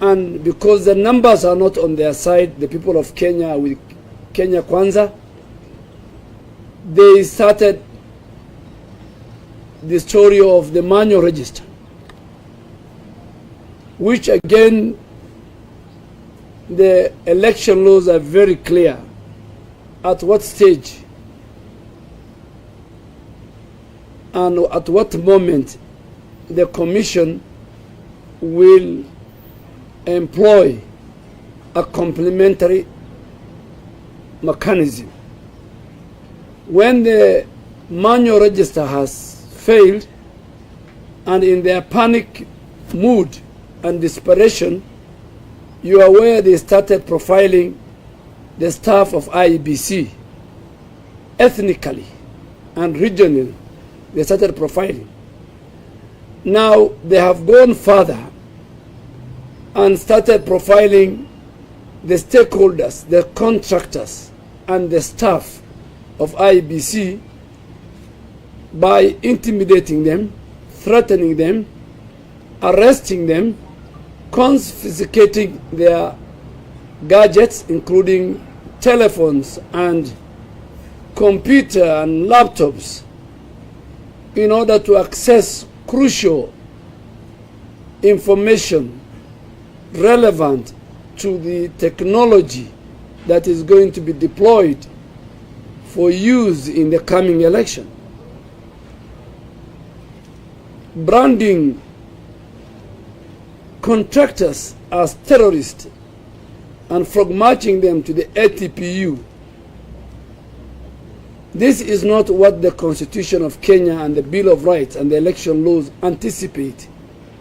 And because the numbers are not on their side, the people of Kenya with Kenya Kwanza, they started the story of the manual register, which again, the election laws are very clear at what stage and at what moment the commission will employ a complementary mechanism. When the manual register has failed, and in their panic mood and desperation, you are aware they started profiling the staff of IEBC ethnically and regionally. They started profiling. Now they have gone further and started profiling the stakeholders, the contractors, and the staff of IEBC by intimidating them, threatening them, arresting them, confiscating their gadgets, including telephones and computer and laptops, in order to access crucial information relevant to the technology that is going to be deployed for use in the coming election. Branding contractors as terrorists and frog-marching them to the ATPU. This is not what the Constitution of Kenya and the Bill of Rights and the election laws anticipate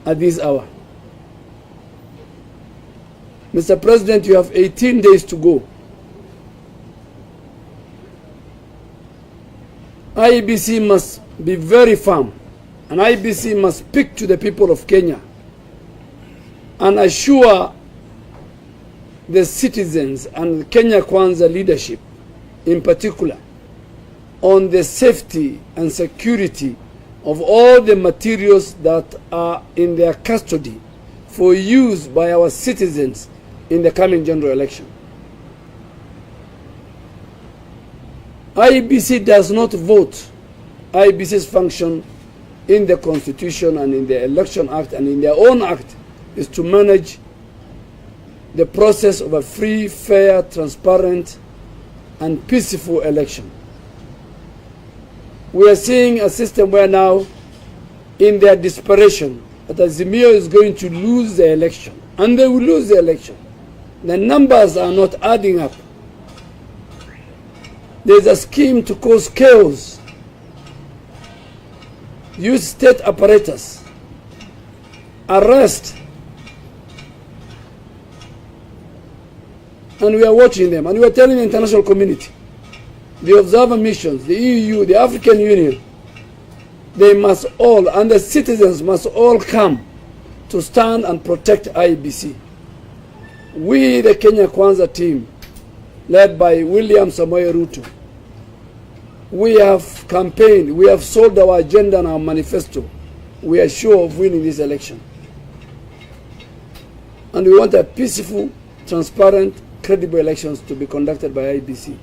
at this hour. Mr. President, you have 18 days to go. IEBC must be very firm, and IEBC must speak to the people of Kenya and assure the citizens and the Kenya Kwanza leadership in particular on the safety and security of all the materials that are in their custody for use by our citizens in the coming general election. IEBC does not vote. IEBC's function in the Constitution and in the Election Act and in their own act is to manage the process of a free, fair, transparent, and peaceful election. We are seeing a system where now, in their desperation, that Azimio is going to lose the election, and they will lose the election. The numbers are not adding up. There's a scheme to cause chaos, use state apparatus, arrest, and we are watching them, and we are telling the international community, the observer missions, the EU, the African Union, they must all, and the citizens must all come to stand and protect IEBC. We, the Kenya Kwanza team, led by William Samoei Ruto, we have campaigned, we have sold our agenda and our manifesto. We are sure of winning this election. And we want a peaceful, transparent, credible elections to be conducted by IEBC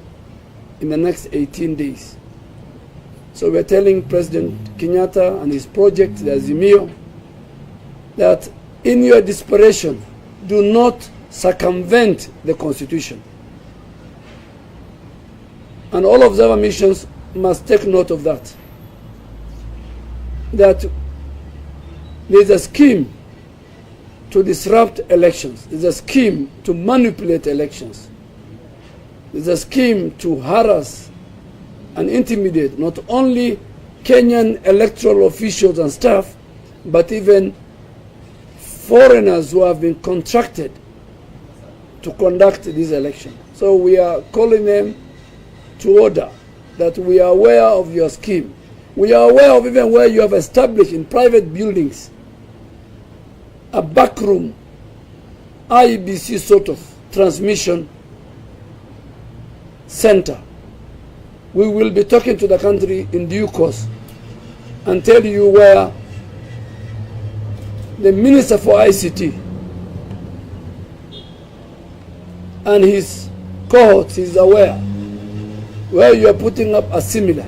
in the next 18 days. So we are telling President Kenyatta and his project, the Azimio, that in your desperation, do not circumvent the Constitution. And all observer missions must take note of that. That there is a scheme to disrupt elections. There is a scheme to manipulate elections. There is a scheme to harass and intimidate not only Kenyan electoral officials and staff, but even foreigners who have been contracted to conduct this election. So we are calling them to order, that we are aware of your scheme. We are aware of even where you have established in private buildings a backroom IEBC sort of transmission center. We will be talking to the country in due course and tell you where the Minister for ICT and his cohorts is aware, where you are putting up a similar,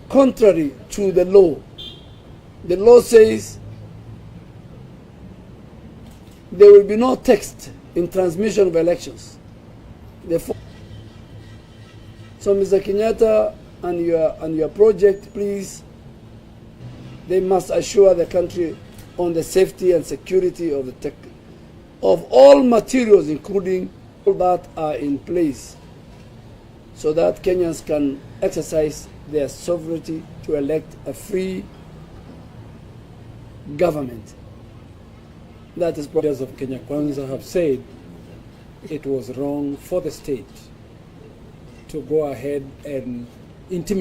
contrary to the law. The law says there will be no text in transmission of elections. Therefore, so Mr. Kenyatta and your project, please, they must assure the country on the safety and security of the of all materials, including all that are in place, so that Kenyans can exercise their sovereignty to elect a free government. That is what leaders of Kenya Kwanza have said it was wrong for the state to go ahead and intimidate